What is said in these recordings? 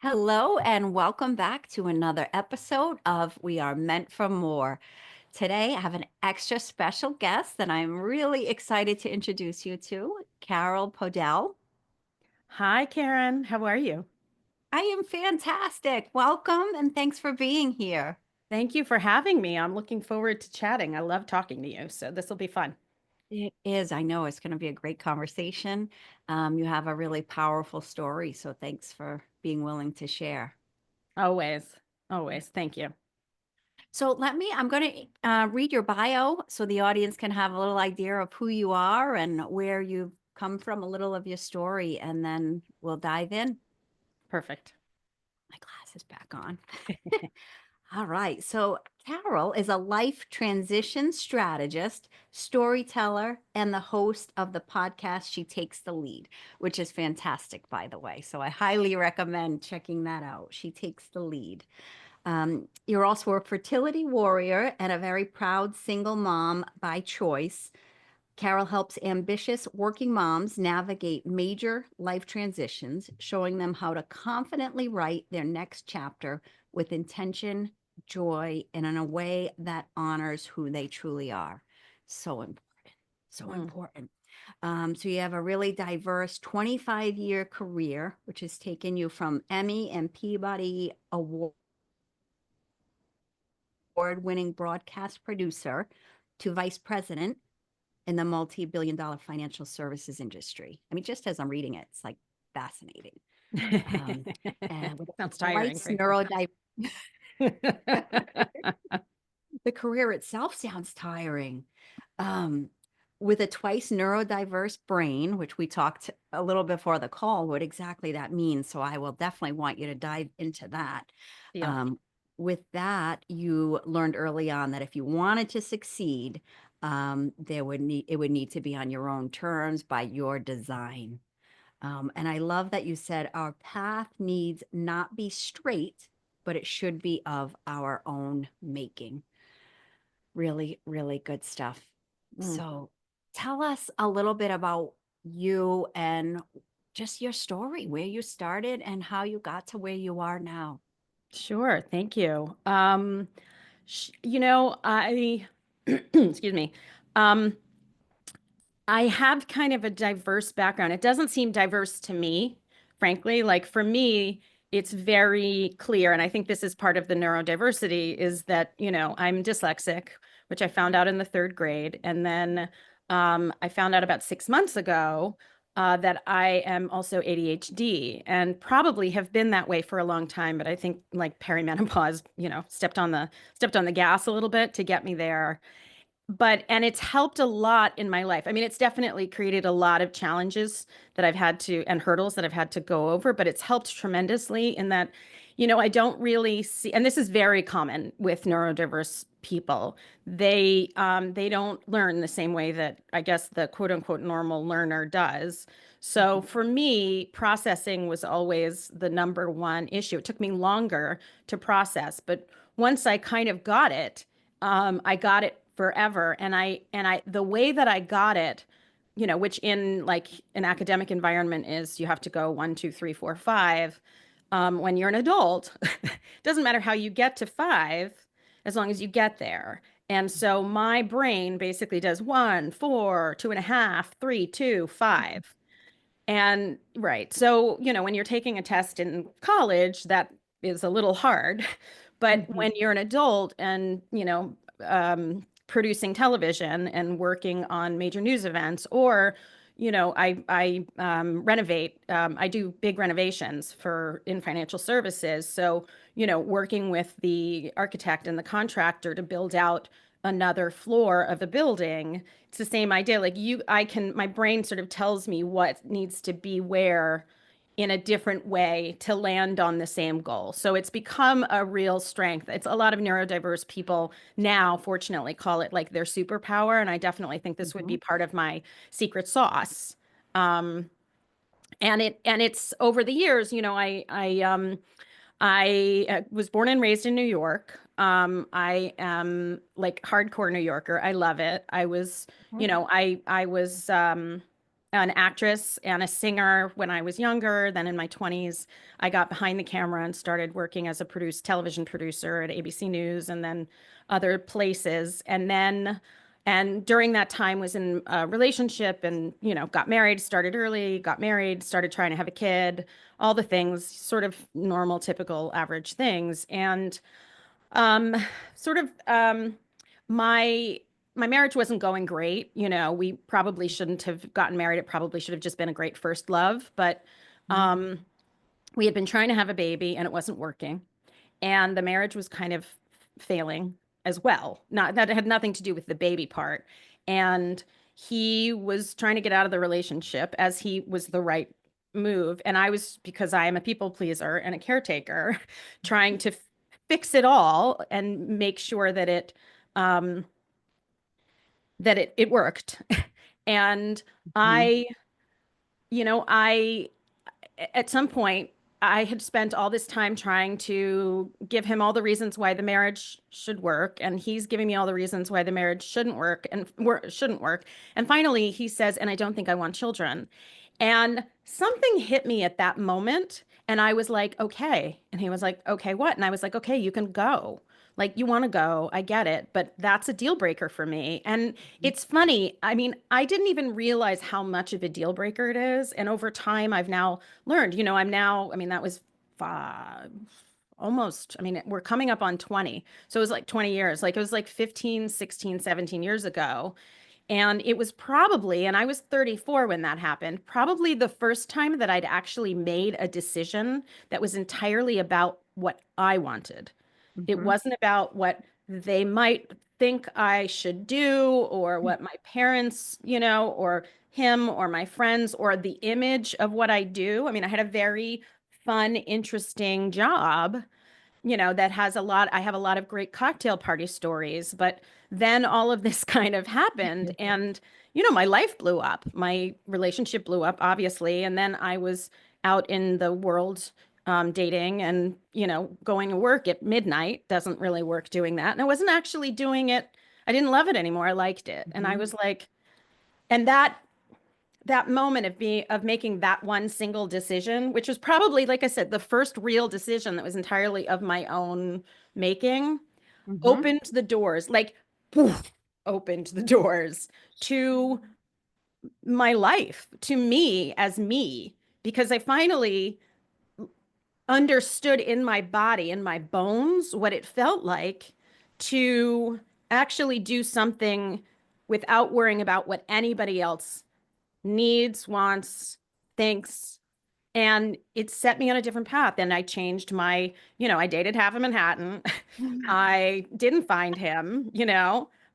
Hello, and welcome back to another episode of We Are Meant for More. Today, I have an extra special guest that I'm really excited to introduce you to, Carole Podell. Hi, Karen. How are you? I am fantastic. Welcome, and thanks for being here. Thank you for having me. I'm looking forward to chatting. I love talking to you, so this will be fun. It is, I know it's going to be a great conversation. You have a really powerful story, so thanks for being willing to share. Always, always. Thank you. I'm going to read your bio so the audience can have a little idea of who you are and where you've come from, a little of your story, and then we'll dive in. Perfect. My glass is back on. All right. So, Carole is a life transition strategist, storyteller, and the host of the podcast She Takes the Lead, which is fantastic, by the way. So, I highly recommend checking that out. She Takes the Lead. You're also a fertility warrior and a very proud single mom by choice. Carole helps ambitious working moms navigate major life transitions, showing them how to confidently write their next chapter with intention, joy, and in a way that honors who they truly are. So important. So Mm, important. So you have a really diverse 25-year career, which has taken you from Emmy and Peabody Award-winning broadcast producer to vice president in the multi-billion-dollar financial services industry. I mean, just as I'm reading it, it's like fascinating. Um, and with Sounds tiring, twice frankly. neurodiverse, the career itself sounds tiring. Um, with a twice neurodiverse brain, which we talked a little before the call, what exactly that means. So I will definitely want you to dive into that. Deal. Um, with that, you learned early on that if you wanted to succeed, it would need to be on your own terms by your design. And I love that you said our path needs not be straight, but it should be of our own making. Really, really good stuff. Mm, So tell us a little bit about you and just your story, where you started and how you got to where you are now. sure. Thank you. I, excuse me. Um, I have kind of a diverse background. It doesn't seem diverse to me, frankly. Like for me, it's very clear. And I think this is part of the neurodiversity is that, I'm dyslexic, which I found out in the third grade. And then I found out about 6 months ago that I am also ADHD and probably have been that way for a long time. But I think like perimenopause, stepped on the gas a little bit to get me there, and it's helped a lot in my life. I mean, it's definitely created a lot of challenges that I've had to and hurdles that I've had to go over, but it's helped tremendously in that, I don't really see, and this is very common with neurodiverse people. They don't learn the same way that I guess the quote unquote normal learner does. So for me, processing was always the number one issue. It took me longer to process, but once I kind of got it, I got it forever. The way that I got it, which in like an academic environment is you have to go one, two, three, four, five. When you're an adult, it doesn't matter how you get to five, as long as you get there. And so my brain basically does one, four, two and a half, three, two, five. And right. So, when you're taking a test in college, that is a little hard. But Mhm. when you're an adult and, producing television and working on major news events, or, I renovate, I do big renovations for in financial services. So, working with the architect and the contractor to build out another floor of the building, it's the same idea. Like my brain sort of tells me what needs to be where in a different way to land on the same goal. So it's become a real strength. It's a lot of neurodiverse people now, fortunately, call it like their superpower. And I definitely think this would be Mhm. part of my secret sauce. Um, and it's over the years, I was born and raised in New York. I am like hardcore New Yorker. I love it. I was, Mhm. I was an actress and a singer when I was younger. Then in my 20s, I got behind the camera and started working as a television producer at ABC News and then other places. And during that time was in a relationship and, got married, started early, got married, started trying to have a kid, all the things, sort of normal, typical, average things. And um, sort of my my marriage wasn't going great. We probably shouldn't have gotten married. It probably should have just been a great first love, but um, we had been trying to have a baby and it wasn't working. And the marriage was kind of failing as well. Not that it had nothing to do with the baby part. And he was trying to get out of the relationship as he was the right move. And I was, because I am a people pleaser and a caretaker, trying to fix it all and make sure that um it worked. And Mhm. I, I at some point, I had spent all this time trying to give him all the reasons why the marriage should work, and he's giving me all the reasons why the marriage shouldn't work and shouldn't work. And finally, he says, "And I don't think I want children." And something hit me at that moment, and I was like, "Okay." And he was like, "Okay, what?" And I was like, "Okay, you can go. Like, you want to go. I get it, but that's a deal breaker for me." And it's funny. I mean, I didn't even realize how much of a deal breaker it is. And over time, I've now learned, I mean, that was five, almost, I mean, we're coming up on 20. So it was like 20 years, like it was like 15, 16, 17 years ago. And it was probably, and I was 34 when that happened, probably the first time that I'd actually made a decision that was entirely about what I wanted. It Mhm. wasn't about what they might think I should do or what my parents, or him or my friends or the image of what I do. I mean, I had a very fun, interesting job, that has I have a lot of great cocktail party stories, but then all of this kind of happened and, my life blew up. My relationship blew up, obviously. And then I was out in the world dating and, going to work at midnight doesn't really work doing that. And I wasn't actually doing it. I didn't love it anymore. I liked it. And I Mhm. was like, and that moment of making that one single decision, which was probably, like I said, the first real decision that was entirely of my own making, Mhm. opened the doors, like poof, opened the doors to my life, to me as me, because I finally understood in my body, in my bones, what it felt like to actually do something without worrying about what anybody else needs, wants, thinks. And it set me on a different path. And I changed I dated half of Manhattan. I didn't find him,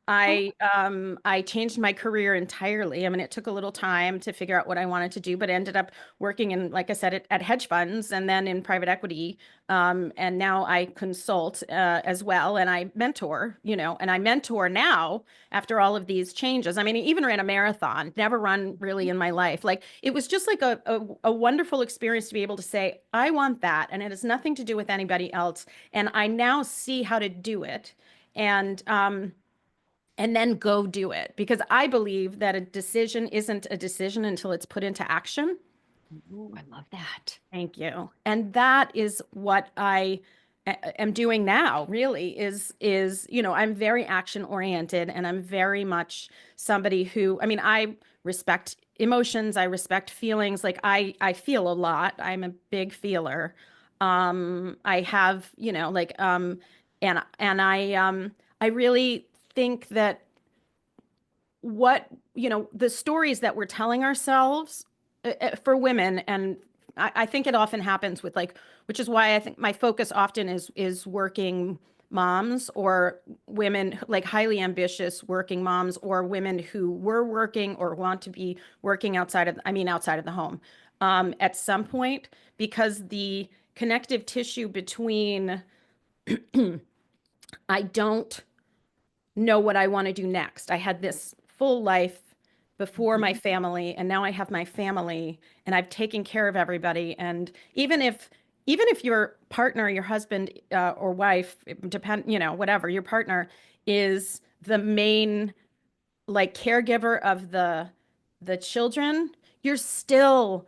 I changed my career entirely. I mean, it took a little time to figure out what I wanted to do, but ended up working in, like I said, at hedge funds and then in private equity. And now I consult as well, and I mentor, and I mentor now after all of these changes. I mean, I even ran a marathon, never run really in my life. Like it was just like a wonderful experience to be able to say, I want that, and it has nothing to do with anybody else. And I now see how to do it. And then go do it, because I believe that a decision isn't a decision until it's put into action. Ooh, I love that. Thank you. And that is what I am doing now, really, I'm very action oriented, and I'm very much somebody who, I mean, I respect emotions, I respect feelings. Like I feel a lot. I'm a big feeler. I have, I really think that the stories that we're telling ourselves for women, and I think it often happens with, like, which is why I think my focus often is working moms or women, like highly ambitious working moms, or women who were working or want to be working outside of the home at some point, because the connective tissue between I don't know what I want to do next. I had this full life before my Mhm. family, and now I have my family, and I've taken care of everybody. And even if your partner, your husband or wife, depend, whatever, your partner is the main, like, caregiver of the children, you're still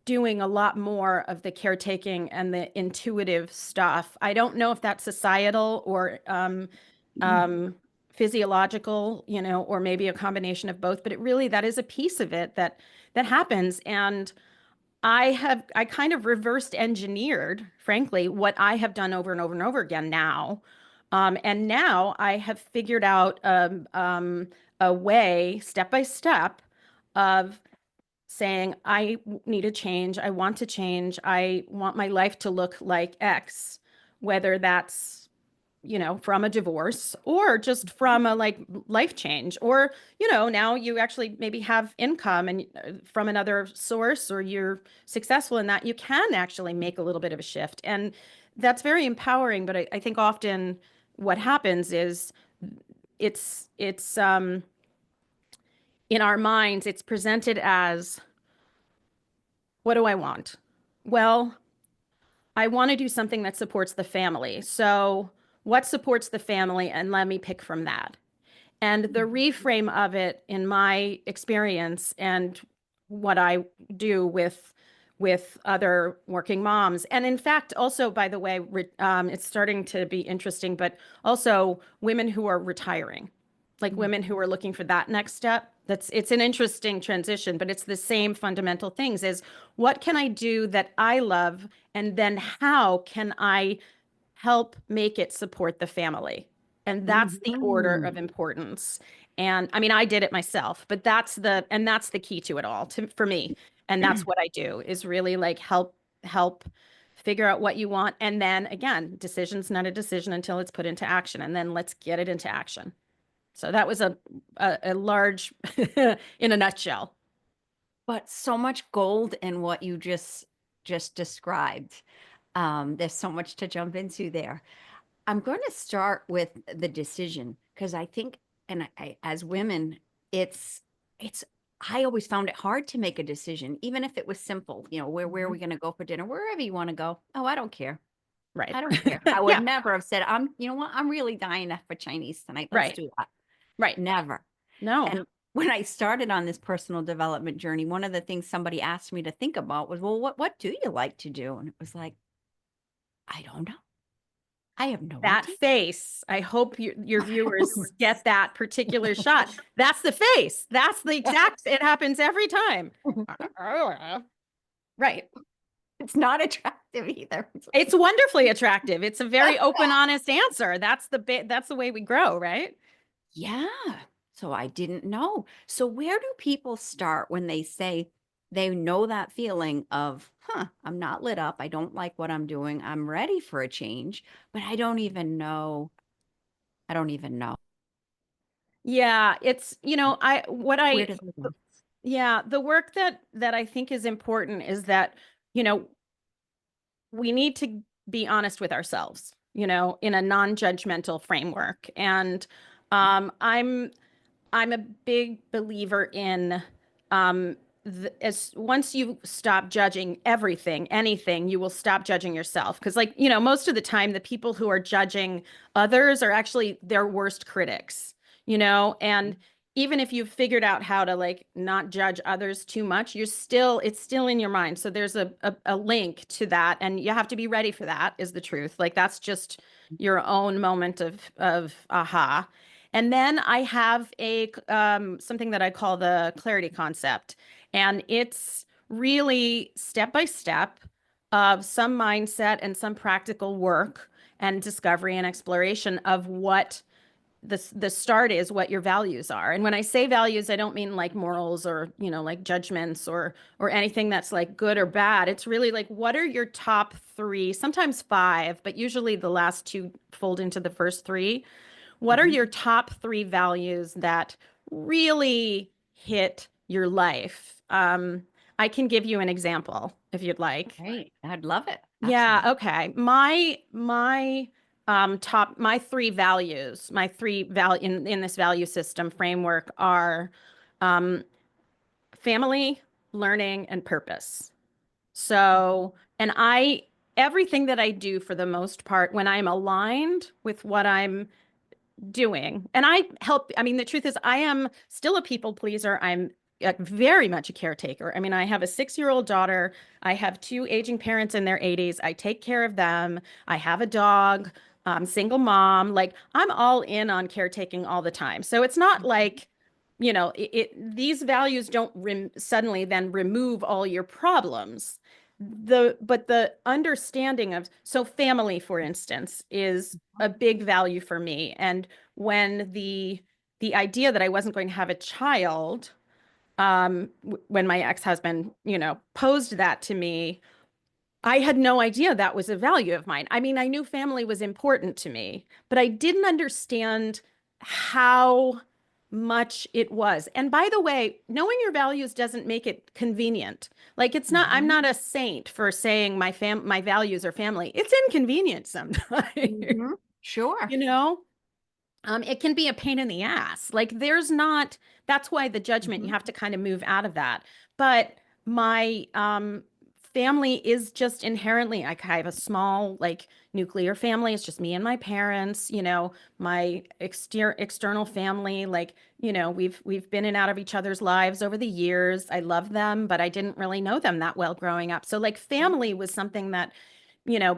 doing a lot more of the caretaking and the intuitive stuff. I don't know if that's societal or um, physiological, or maybe a combination of both, but that is a piece of it that happens. And I kind of reversed engineered, frankly, what I have done over and over and over again now. And now I have figured out a way, step by step, of saying, need a change. I want to change. I want my life to look like X, whether that's from a divorce or just from a like life change, or, now you actually maybe have income and from another source, or you're successful in that, you can actually make a little bit of a shift. And that's very empowering. But I think often what happens is it's in our minds, it's presented as, what do I want? Well, I want to do something that supports the family. So what supports the family? And let me pick from that. And the reframe of it, in my experience and what I do with other working moms, and in fact, also, by the way, it's starting to be interesting, but also women who are retiring, like women who are looking for that next step. It's an interesting transition, but it's the same fundamental things: is what can I do that I love, and then how can I help make it support the family? And that's the order of Mhm. importance. And I mean, I did it myself, but that's the key to it all, for me. And that's what I do, is really like help figure out what you want. And then again, decision's not a decision until it's put into action. And then let's get it into action. So that was a large, in a nutshell. But so much gold in what you just described. There's so much to jump into there. I'm going to start with the decision because I think, and as women, it's it's. I always found it hard to make a decision, even if it was simple. Where are Mhm. we going to go for dinner? Wherever you want to go. Oh, I don't care. Right. I don't care. I would Yeah. never have said, You know what? I'm really dying for Chinese tonight. Let's Right. do that. Right. Never. No. And when I started on this personal development journey, one of the things somebody asked me to think about was, well, what do you like to do? And it was like, I don't know. I have no That idea. face. I hope your viewers get that particular shot. That's the face. That's the exact, it happens every time. Right. It's not attractive either. It's wonderfully attractive. It's a very open, honest answer. That's the way we grow, right? Yeah. So I didn't know. So where do people start when they say they know that feeling of, I'm not lit up. I don't like what I'm doing. I'm ready for a change, but I don't even know. I don't even know. Yeah, it's, I what Where I does it go? yeah, the work that I think is important is that, you know, we need to be honest with ourselves, in a non-judgmental framework. And I'm a big believer in, as once you stop judging everything, anything, you will stop judging yourself. Because, like, most of the time, the people who are judging others are actually their worst critics, and even if you've figured out how to like not judge others too much, it's still in your mind. So there's a link to that, and you have to be ready for that, is the truth. Like, that's just your own moment of aha. And then I have something that I call the clarity concept. And it's really step by step of some mindset and some practical work and discovery and exploration of what the start is, what your values are. And when I say values, I don't mean like morals or, like judgments or anything that's like good or bad. It's really like, what are your top three, sometimes five, but usually the last two fold into the first three. What are Mhm. your top three values that really hit your life? I can give you an example if you'd like. Great. I'd love it. Yeah, Absolutely. okay. My three values, my three value in this value system framework are um, family, learning, and purpose. So, and everything that I do, for the most part, when I'm aligned with what I'm doing. And I mean, the truth is, I am still a people pleaser. I'm very much a caretaker. I mean, I have a 6-year-old daughter. I have 2 aging parents in their 80s. I take care of them. I have a dog. I'm single mom. Like I'm all in on caretaking all the time. So it's not like, these values don't suddenly then remove all your problems. But the understanding of, so family, for instance, is a big value for me. And when the idea that I wasn't going to have a child, when my ex-husband, posed that to me, I had no idea that was a value of mine. I mean, I knew family was important to me, but I didn't understand how much it was. And by the way, knowing your values doesn't make it convenient. Like it's not, I'm Mhm. not a saint for saying my values are family. It's inconvenient sometimes, Mhm. Sure. you know? It can be a pain in the ass. Like there's not, that's why the judgment, you Mhm. have to kind of move out of that. But my family is just inherently, I have a small like nuclear family. It's just me and my parents, my external family, like, we've been in and out of each other's lives over the years. I love them, but I didn't really know them that well growing up. So like family was something that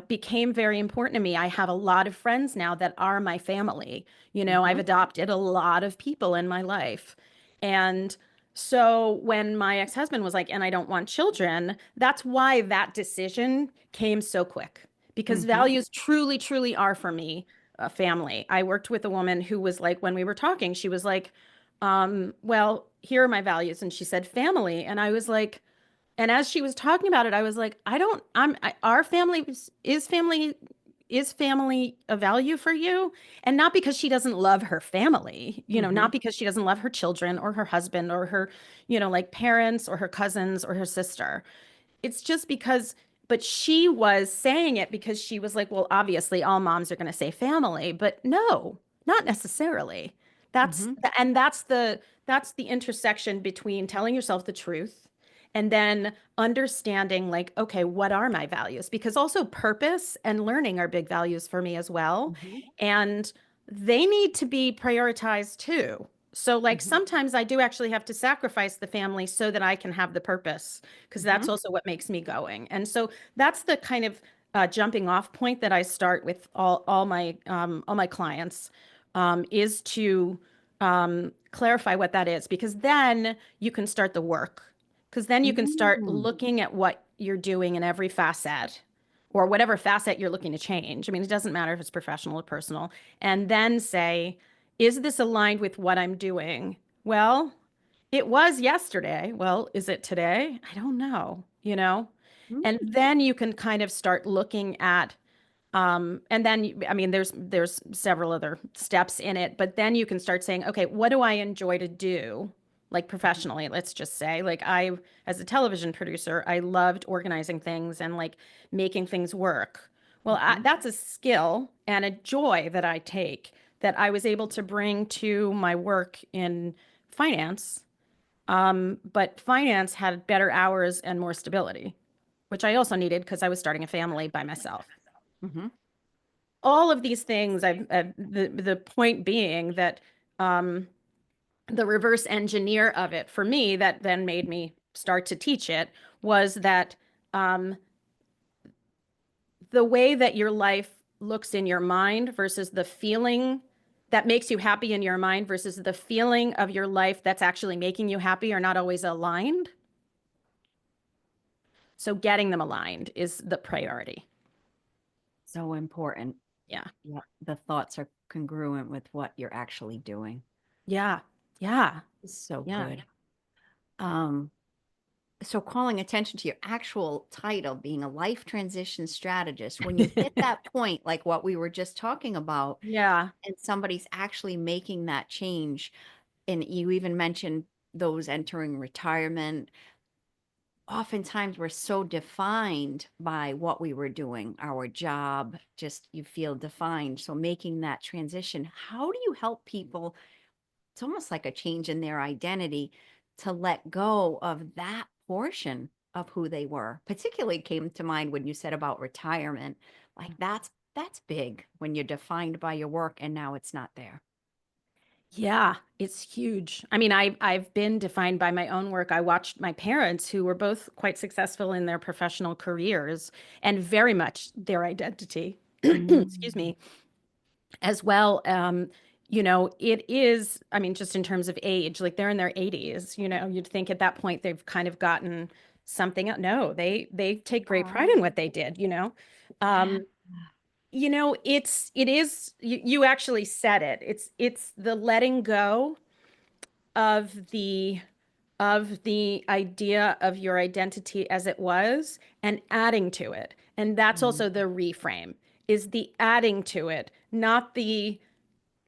became very important to me. I have a lot of friends now that are my family. I've Mhm. adopted a lot of people in my life. And so when my ex-husband was like, and I don't want children, that's why that decision came so quick because Mhm. values truly, truly are for me a family. I worked with a woman who was like, when we were talking, she was like, well, here are my values. And she said family. And I was like, and as she was talking about it, I was like, our family is family a value for you? And not because she doesn't love her family, not Mhm. because she doesn't love her children or her husband or her, like parents or her cousins or her sister. It's just because, but she was saying it because she was like, well, obviously all moms are going to say family, but no, not necessarily. That's Mhm. and that's the intersection between telling yourself the truth and then understanding like, okay, what are my values? Because also purpose and learning are big values for me as well. Mhm. And they need to be prioritized too. So like Mhm. sometimes I do actually have to sacrifice the family so that I can have the purpose because that's Mhm. also what makes me going. And so that's the kind of jumping off point that I start with all my clients is to clarify what that is because then you can start the work because then you can start Mm. looking at what you're doing in every facet or whatever facet you're looking to change. I mean, it doesn't matter if it's professional or personal. And then say, is this aligned with what I'm doing? Well, it was yesterday. Well, is it today? I don't know. Mm. And then you can kind of start looking at and then I mean there's several other steps in it, but then you can start saying, okay, what do I enjoy to do? Like professionally, let's just say, like as a television producer, I loved organizing things and like making things work. Well, Mhm. that's a skill and a joy that I take that I was able to bring to my work in finance. But finance had better hours and more stability, which I also needed because I was starting a family by myself. Mhm. All of these things, the point being that um, the reverse engineer of it for me that then made me start to teach it was that um, the way that your life looks in your mind versus the feeling that makes you happy in your mind versus the feeling of your life that's actually making you happy are not always aligned. So getting them aligned is the priority. So important. Yeah. Yeah. The thoughts are congruent with what you're actually doing. Yeah. Yeah. So Yeah. good. Um, so calling attention to your actual title being a life transition strategist, when you hit that point, like what we were just talking about, Yeah. and somebody's actually making that change, and you even mentioned those entering retirement, oftentimes we're so defined by what we were doing, our job, just you feel defined. So making that transition, how do you help people? It's almost like a change in their identity to let go of that portion of who they were. Particularly came to mind when you said about retirement. Like that's big when you're defined by your work and now it's not there. Yeah, it's huge. I mean, I've been defined by my own work. I watched my parents, who were both quite successful in their professional careers and very much their identity, excuse Mm. me, as well. It is, I mean, just in terms of age, like they're in their 80s, you'd think at that point they've kind of gotten something. No, they take great pride Oh, in what they did, you know. yeah. Um, it is you actually said it. It's the letting go of the idea of your identity as it was and adding to it. And that's Mm. also the reframe, is the adding to it, not the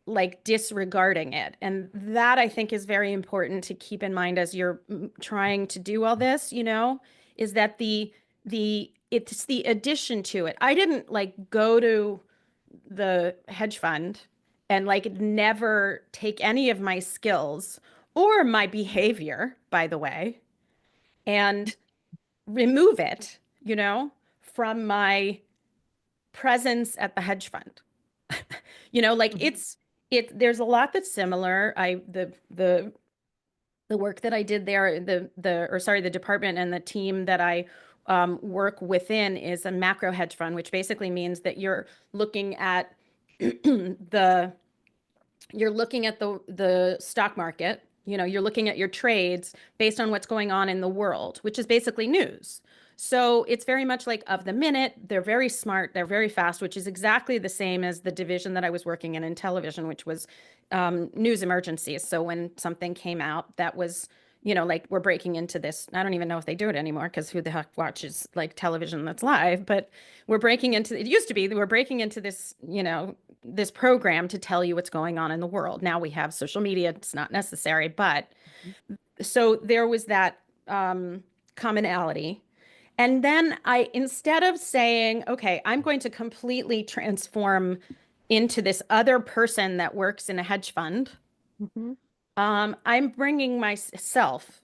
like disregarding it. And that I think is very important to keep in mind as you're trying to do all this, is that the it's the addition to it. I didn't like go to the hedge fund and like never take any of my skills or my behavior, by the way, and remove it, from my presence at the hedge fund. Like Mhm. there's a lot that's similar. The work that I did there, the department and the team that I work within is a macro hedge fund, which basically means that looking at the you're looking at the stock market, you're looking at your trades based on what's going on in the world, which is basically news. So it's very much like of the minute. They're very smart, they're very fast, which is exactly the same as the division that I was working in television, which was news emergencies. So when something came out that was, like we're breaking into this, I don't even know if they do it anymore because who the heck watches like television that's live, but it used to be that we're breaking into this, this program to tell you what's going on in the world. Now we have social media, it's not necessary, but so there was that commonality. And then instead of saying, okay, I'm going to completely transform into this other person that works in a hedge fund, Mhm. I'm bringing myself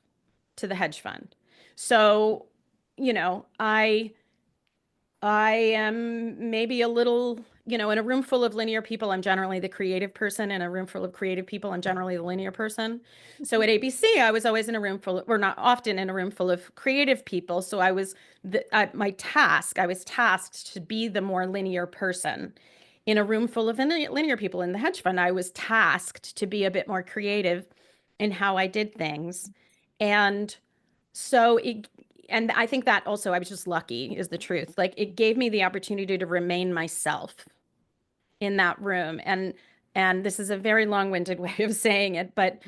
to the hedge fund. So, you know, I I am maybe a little, in a room full of linear people, I'm generally the creative person. In a room full of creative people, I'm generally the linear person. So at ABC, I was always in a room full of, or not often in a room full of creative people. So I was tasked to be the more linear person. In a room full of linear people in the hedge fund, I was tasked to be a bit more creative in how I did things. And so and I think that also I was just lucky is the truth. Like it gave me the opportunity to remain myself in that room. And this is a very long-winded way of saying it, but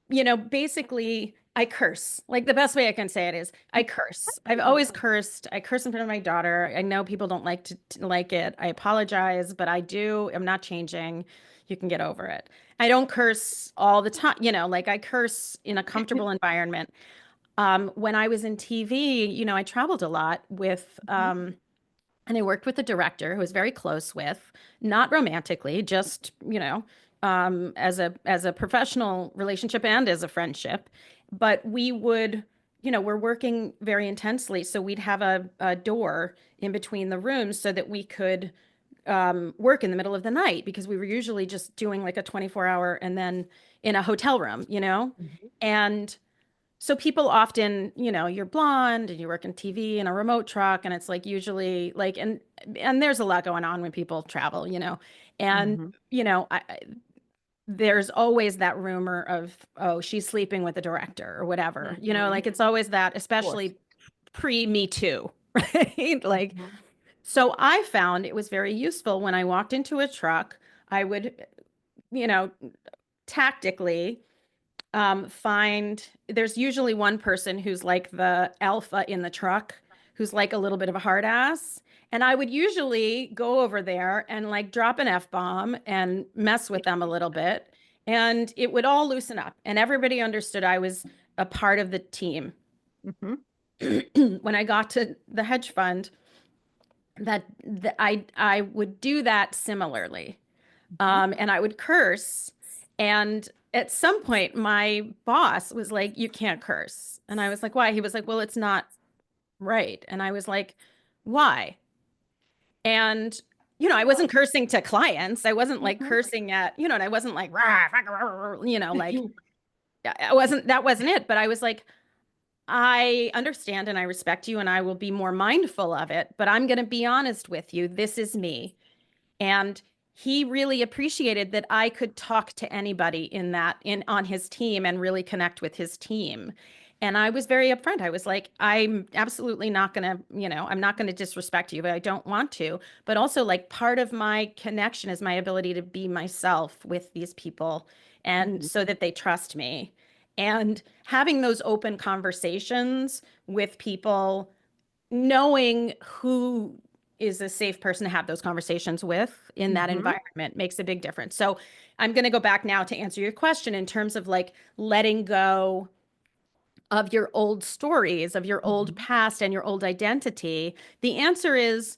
Mhm. basically I curse. Like the best way I can say it is I curse. I've always cursed. I curse in front of my daughter. I know people don't like to like it. I apologize, but I do. I'm not changing. You can get over it. I don't curse all the time, like I curse in a comfortable environment. When I was in TV, I traveled a lot Mhm. and I worked with a director who I was very close with, not romantically, just, as a professional relationship and as a friendship. But we're working very intensely. So we'd have a door in between the rooms so that we could work in the middle of the night because we were usually just doing like a 24-hour and then in a hotel room. Mhm. And so people often, you're blonde and you work in TV in a remote truck, and it's like usually like and there's a lot going on when people travel. And Mhm. there's always that rumor of, oh, she's sleeping with the director or whatever. Mhm. Like it's always that, Of course. especially pre-Me Too, right? Like Mhm. so I found it was very useful when I walked into a truck, I would, you know, tactically find there's usually one person who's like the alpha in the truck, who's like a little bit of a hard ass. And I would usually go over there and like drop an F-bomb and mess with them a little bit. And it would all loosen up. And everybody understood I was a part of the team. Mhm. When I got to the hedge fund, I would do that similarly. Mhm. And I would curse. And at some point, my boss was like, "You can't curse." And I was like, "Why?" He was like, "Well, it's not right." And I was like, "Why?" And, I wasn't cursing to clients. I wasn't like Mhm. cursing at, and I wasn't like, rah, fuck, rah, rah, like, that wasn't it. But I was like, I understand and I respect you and I will be more mindful of it, but I'm going to be honest with you. This is me. And he really appreciated that I could talk to anybody in on his team and really connect with his team. And I was very upfront. I was like, I'm absolutely not going to, I'm not going to disrespect you, but I don't want to. But also, like, part of my connection is my ability to be myself with these people and Mhm. so that they trust me. And having those open conversations with people, knowing who is a safe person to have those conversations with in that Mhm. environment makes a big difference. So I'm going to go back now to answer your question in terms of like letting go of your old stories, of your old Mhm. past and your old identity. The answer is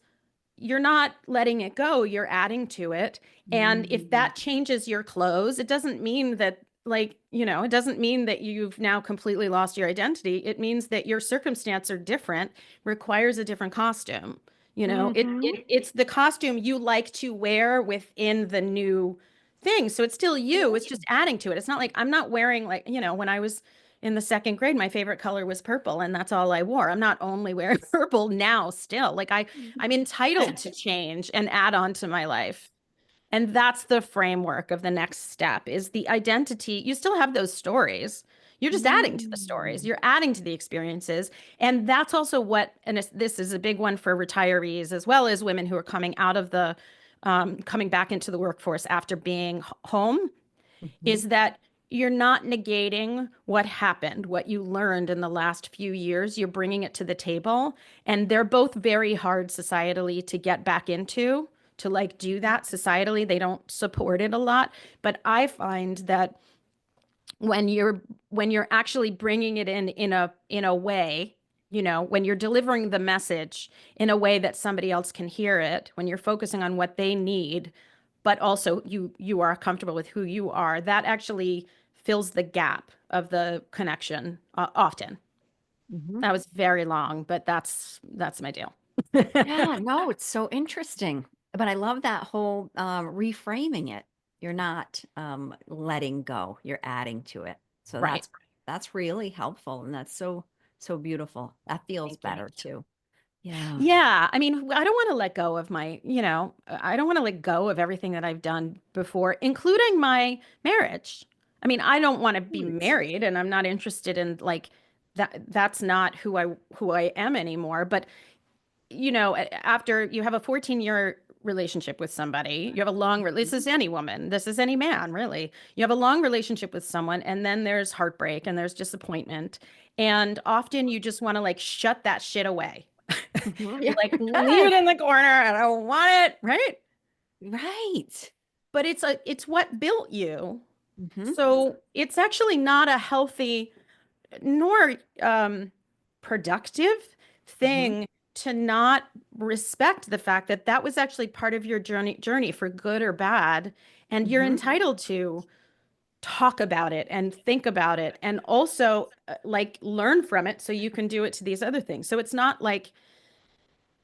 you're not letting it go, you're adding to it. And if Mhm. that changes your clothes, it doesn't mean that, like, it doesn't mean that you've now completely lost your identity. It means that your circumstance are different, requires a different costume. Mhm. It's the costume you like to wear within the new thing. So it's still you, it's just adding to it. It's not like I'm not wearing, like, when I was in the second grade, my favorite color was purple, and that's all I wore. I'm not only wearing purple now still. Like I'm entitled to change and add on to my life. And that's the framework of the next step is the identity. You still have those stories. You're just adding to the stories. Mm. You're adding to the experiences. And that's also and this is a big one for retirees as well as women who are coming out of coming back into the workforce after being home, Mhm. is that you're not negating what happened, what you learned in the last few years. You're bringing it to the table. And they're both very hard societally to get back into, to like do that societally. They don't support it a lot. But I find that when you're actually bringing it in a way, when you're delivering the message in a way that somebody else can hear it, when you're focusing on what they need, but also you are comfortable with who you are, that actually fills the gap of the connection, often. Mhm. That was very long, but that's my deal. Yeah, no, it's so interesting. But I love that whole reframing it. You're not letting go, you're adding to it. So Right. that's really helpful and that's so beautiful. That feels Thank you. better too. Yeah. Yeah, I mean, I don't want to let go of I don't want to let go of everything that I've done before, including my marriage. I mean, I don't want to be Right. married and I'm not interested in like that's not who I am anymore, but after you have a 14-year relationship with somebody, you have a this Mhm. is any woman, this is any man, really. You have a long relationship with someone, and then there's heartbreak and there's disappointment. And often you just want to like shut that shit away. Mhm. You Yeah. like leave it in the corner and I don't want it, right? Right. But it's what built you. Mhm. So it's actually not a healthy nor productive Mhm. thing to not respect the fact that that was actually part of your journey for good or bad, and you're Mhm. entitled to talk about it and think about it and also like learn from it so you can do it to these other things. So it's not like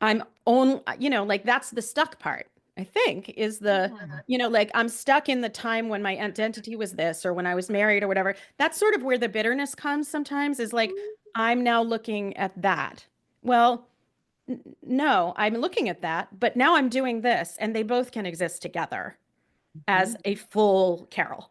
I'm on, like that's the stuck part, I think, is Yeah. like I'm stuck in the time when my identity was this or when I was married or whatever. That's sort of where the bitterness comes sometimes, is like, I'm now looking at that. Well, no, I'm looking at that, but now I'm doing this, and they both can exist together as Mhm. a full Carole.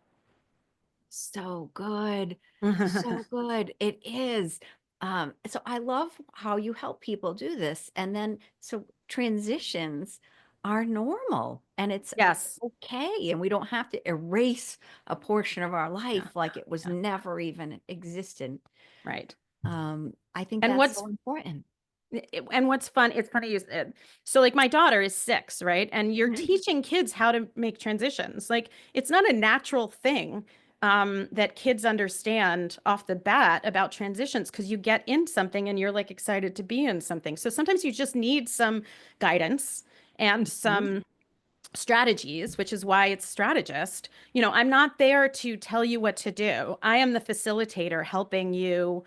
So good. So good. It is. So I love how you help people do this. And then so transitions are normal and it's Yes. okay. And we don't have to erase a portion of our Yeah. life like it was Yeah. never even existed. Right. I think And that's what's so important. and what's fun, it's funny you said, so like my daughter is 6, right? And you're Mhm. teaching kids how to make transitions. Like it's not a natural thing that kids understand off the bat about transitions, because you get in something and you're like excited to be in something. So sometimes you just need some guidance and Mhm. some strategies, which is why it's strategist. I'm not there to tell you what to do. I am the facilitator helping you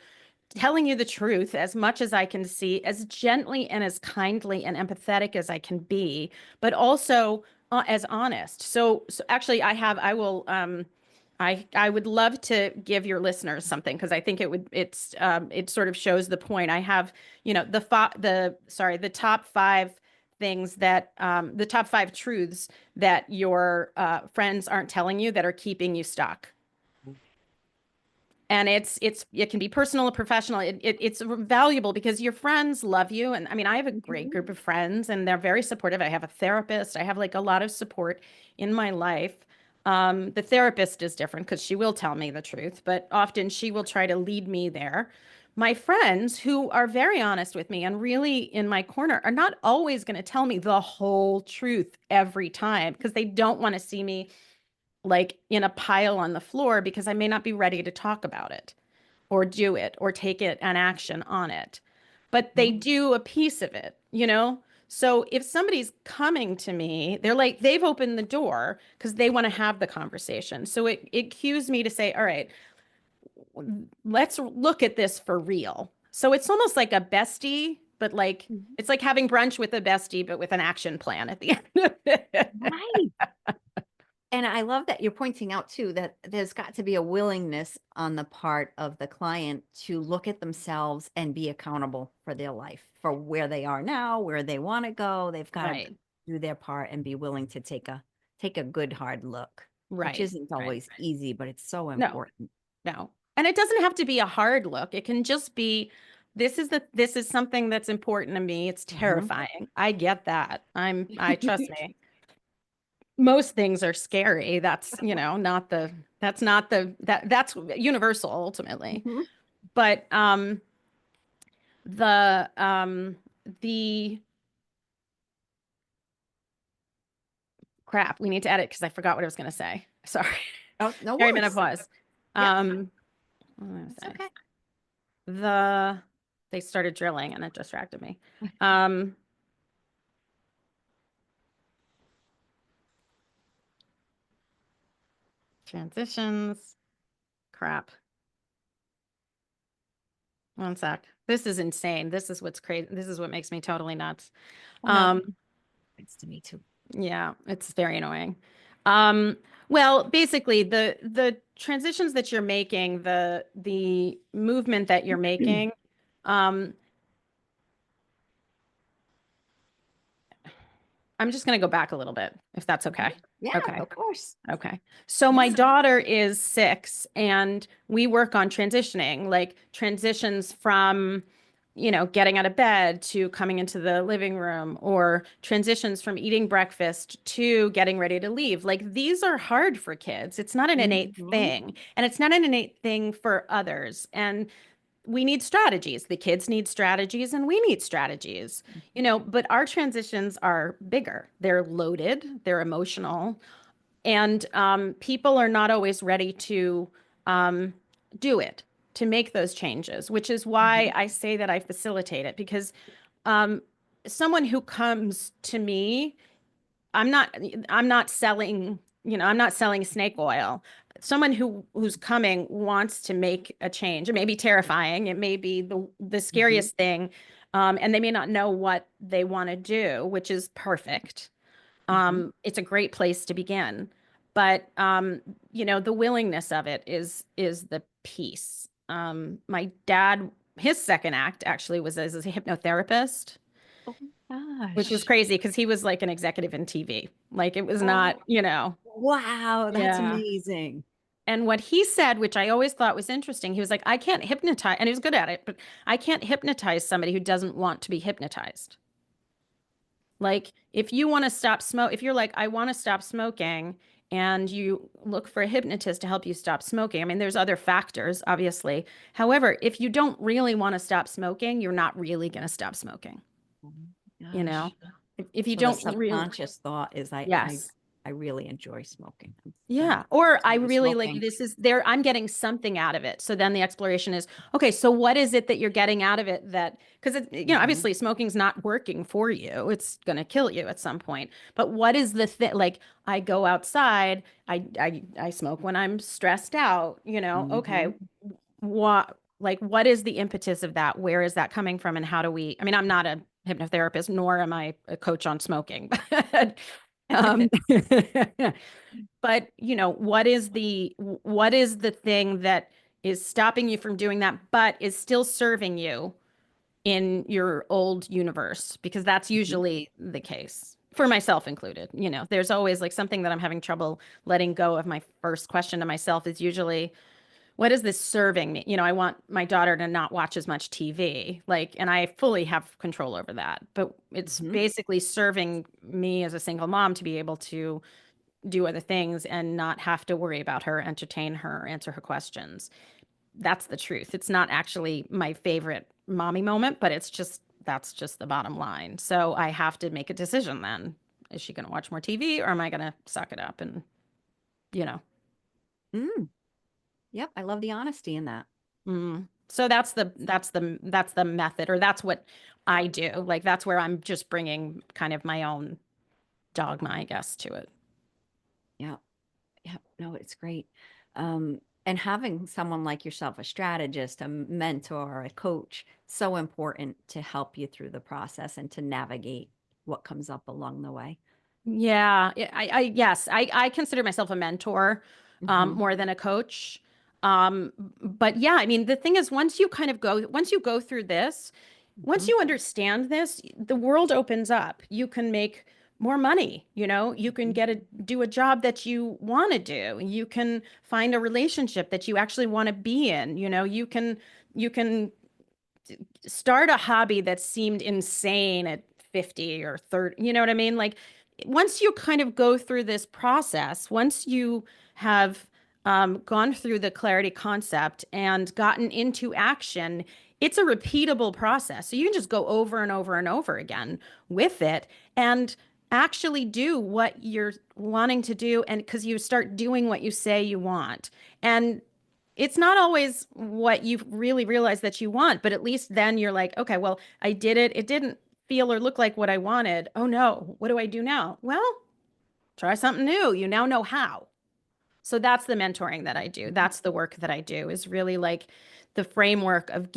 telling you the truth as much as I can see, as gently and as kindly and empathetic as I can be, but also as honest. So actually, I would love to give your listeners something because I think it sort of shows the point. I have, the top five things that, the top five truths that your friends aren't telling you that are keeping you stuck. And it can be personal or professional. It's valuable because your friends love you. And I mean, I have a great group of friends and they're very supportive. I have a therapist. I have like a lot of support in my life. The therapist is different because she will tell me the truth, but often she will try to lead me there. My friends who are very honest with me and really in my corner are not always going to tell me the whole truth every time because they don't want to see me like in a pile on the floor because I may not be ready to talk about it or do it or take it an action on it. But they do a piece of it, you know? So if somebody's coming to me, they're like, they've opened the door because they want to have the conversation. So it cues me to say, all right, let's look at this for real. So it's almost like a bestie, but like it's like having brunch with a bestie, but with an action plan at the end of it. Right. And I love that you're pointing out too that there's got to be a willingness on the part of the client to look at themselves and be accountable for their life, for where they are now, where they want to go. They've got Right. to do their part and be willing to take a good hard look, which Right. isn't Right. always easy, but it's so No. important. No. And it doesn't have to be a hard look. It can just be this is something that's important to me. It's Mhm. terrifying. I get that. I trust me. Most things are scary. That's, that's not that's universal ultimately. Mhm. But the the crap, we need to edit because I forgot what I was going to say. Sorry. Oh, no worries. Perimenopause. Yeah, What was I gonna that's say? okay. They started drilling and it distracted me. Um, transitions, crap. One sec. This is insane. This is what's crazy. This is what makes me totally nuts. Oh no, Um, it's to me too. yeah, it's very annoying. Um, well, basically the transitions that you're making, the movement that you're making, um, I'm just going to go back a little bit, if that's Mhm. okay. Yeah, Okay. of course. Okay. So my Yeah. daughter is 6 and we work on transitioning, like transitions from, getting out of bed to coming into the living room or transitions from eating breakfast to getting ready to leave. Like these are hard for kids. It's not an innate Mhm. thing, and it's not an innate thing for others. And we need strategies. The kids need strategies and we need strategies, but our transitions are bigger. They're loaded, they're emotional, and people are not always ready to um, do it, to make those changes, which is why Mhm. I say that I facilitate it because um, someone who comes to me, I'm not I'm not selling, I'm not selling snake oil. Someone who's coming wants to make a change. It may be terrifying. It may be the Mhm. scariest thing. And they may not know what they want to do, which is perfect. Mhm. It's a great place to begin. But the willingness of it is the piece. My dad, his second act actually was as a hypnotherapist, Oh my which was gosh. crazy because he was like an executive in TV. Like it was not, Oh, wow, that's yeah. amazing. And what he said, which I always thought was interesting, he was like, I can't hypnotize, and he was good at it, but I can't hypnotize somebody who doesn't want to be hypnotized. Like if you want to stop smoke, if you're like, I want to stop smoking, and you look for a hypnotist to help you stop smoking. I mean, there's other factors, obviously. However, if you don't really want to stop smoking, you're not really going to stop smoking, Oh my you know? gosh. If you So the don't really, subconscious thought is yes. I really enjoy smoking. I'm Yeah. Or I tired of really like smoking. this is there, I'm getting something out of it. So then the exploration is, okay, so what is it that you're getting out of it that, because Mhm. obviously smoking's not working for you. It's going to kill you at some point. But what is the thing? Like I go outside, I smoke when I'm stressed out, okay, Mhm. what? Like, what is the impetus of that? Where is that coming from? And how do we, I mean, I'm not a hypnotherapist, nor am I a coach on smoking, but, um, but what is the thing that is stopping you from doing that, but is still serving you in your old universe? Because that's Mhm. usually the case for myself included. There's always like something that I'm having trouble letting go of. My first question to myself is usually, what is this serving me? I want my daughter to not watch as much TV, like, and I fully have control over that. But it's Mhm. basically serving me as a single mom to be able to do other things and not have to worry about her, entertain her, answer her questions. That's the truth. It's not actually my favorite mommy moment, but that's just the bottom line. So I have to make a decision then. Is she going to watch more TV, or am I going to suck it up and, you know? Mm. Yep, I love the honesty in that. So that's the method, or that's what I do. Like, that's where I'm just bringing kind of my own dogma, I guess, to it. Yeah. Yeah, no, it's great. And having someone like yourself, a strategist, a mentor, a coach, so important to help you through the process and to navigate what comes up along the way. Yeah, yes, I consider myself a mentor, Hmm. more than a coach. But yeah, I mean, the thing is, once you go through this, once Hmm. you understand this, the world opens up. You can make more money, you can do a job that you want to do. You can find a relationship that you actually want to be in. You can start a hobby that seemed insane at 50 or 30, you know what I mean? Like, once you kind of go through this process, once you have gone through the clarity concept and gotten into action, it's a repeatable process. So you can just go over and over and over again with it and actually do what you're wanting to do. And because you start doing what you say you want. And it's not always what you really realize that you want, but at least then you're like, okay, well, I did it. It didn't feel or look like what I wanted. Oh no, what do I do now? Well, try something new. You now know how. So that's the mentoring that I do. That's the work that I do, is really like the framework of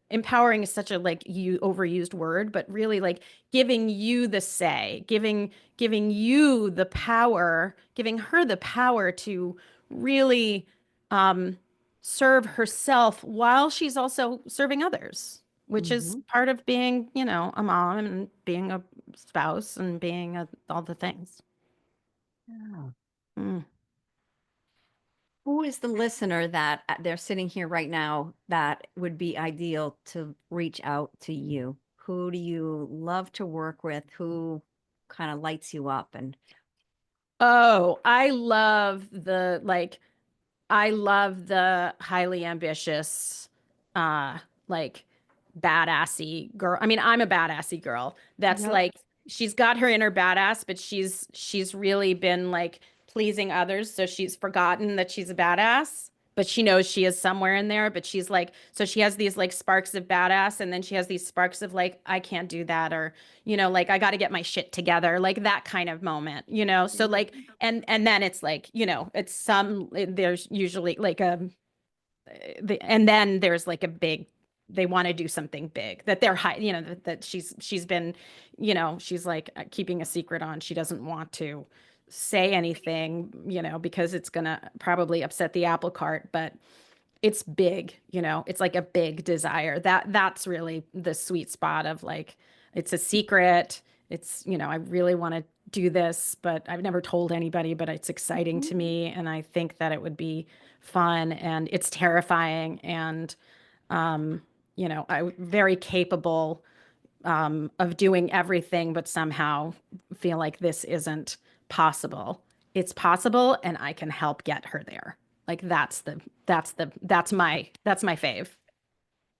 empowering is such a like you overused word, but really like giving you the say, giving you the power, giving her the power to really um, serve herself while she's also serving others, which is Hmm. part of being, a mom and being a spouse and being all the things. Yeah. Mm. Who is the listener that they're sitting here right now that would be ideal to reach out to you? Who do you love to work with? Who kind of lights you up? And Oh, I love the highly ambitious, uh, like badassy girl. I mean, I'm a badassy girl. That's yep. like, she's got her inner badass, but she's really been like pleasing others, so she's forgotten that she's a badass. But she knows she is somewhere in there, but she's like, so she has these like sparks of badass, and then she has these sparks of like, I can't do that, or, like, I got to get my shit together, like that kind of moment, so like, and then it's like, there's usually like and then there's like a big, they want to do something big that they're high, that she's been, she's like keeping a secret on. She doesn't want to say anything, because it's gonna probably upset the apple cart, but it's big, it's like a big desire. That's really the sweet spot of like, it's a secret. It's, I really want to do this, but I've never told anybody, but it's exciting Mhm. to me. And I think that it would be fun, and it's terrifying. And, um, I'm very capable, of doing everything, but somehow feel like this isn't possible. It's possible, and I can help get her there. Like, that's my fave.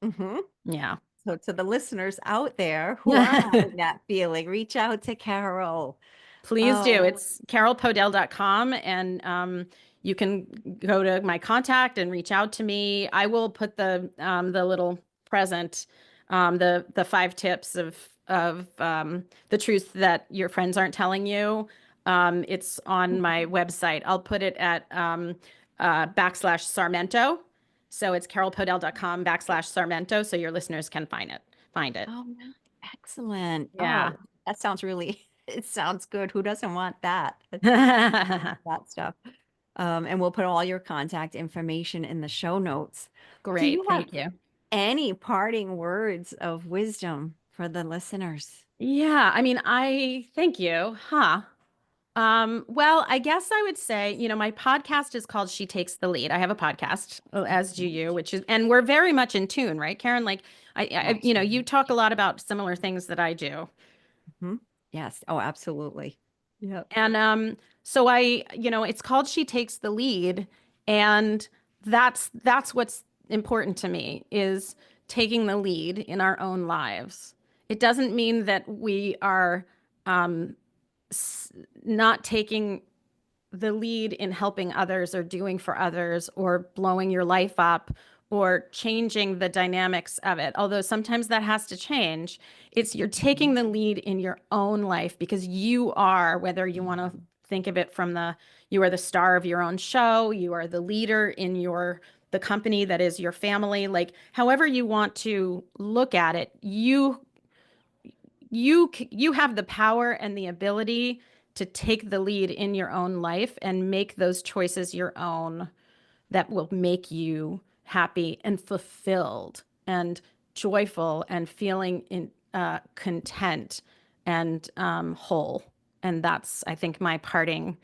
Mhm. Yeah. So to the listeners out there who are having that feeling, reach out to Carole. Please do. Oh, It's carolepodell.com, and you can go to my contact and reach out to me. I will put the little present, the 5 tips of the truth that your friends aren't telling you. It's on my website. I'll put it at /Sarmento. So it's carolepodell.com/Sarmento, so your listeners can find it. Oh, no. Excellent. Yeah. Oh, that sounds really, it sounds good. Who doesn't want that? That stuff. And we'll put all your contact information in the show notes. Do Great. you have Thank you. any parting words of wisdom for the listeners? Yeah, I mean, I thank you. Huh. Well, I guess I would say, my podcast is called She Takes the Lead. I have a podcast, as do you, which is, and we're very much in tune, right, Karen? Like, you talk a lot about similar things that I do. Mhm. Yes. Oh, absolutely. Yep. And so it's called She Takes the Lead, and that's what's important to me is taking the lead in our own lives. It doesn't mean that we are um, not taking the lead in helping others or doing for others or blowing your life up or changing the dynamics of it. Although sometimes that has to change. It's you're taking the lead in your own life because you are, whether you want to think of it from you are the star of your own show, you are the leader in the company that is your family, like however you want to look at it, you have the power and the ability to take the lead in your own life and make those choices your own that will make you happy and fulfilled and joyful and feeling content and whole. And that's, I think, my parting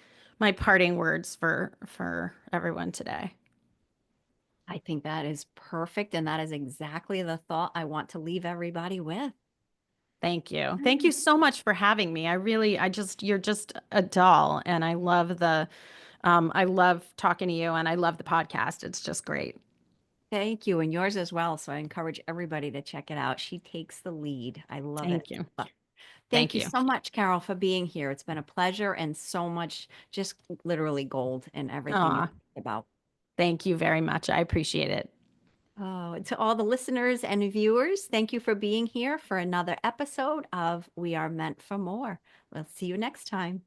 words for everyone today. I think that is perfect. And that is exactly the thought I want to leave everybody with. Thank you. Thank you so much for having me. You're just a doll, and I love talking to you, and I love the podcast. It's just great. Thank you. And yours as well. So I encourage everybody to check it out. She takes the lead. I love it. Thank you. Thank Thank you you. so much, Carole, for being here. It's been a pleasure and so much, just literally gold in everything you Aw, talked about. thank you very much. I appreciate it. Oh, and to all the listeners and viewers, thank you for being here for another episode of We Are Meant for More. We'll see you next time.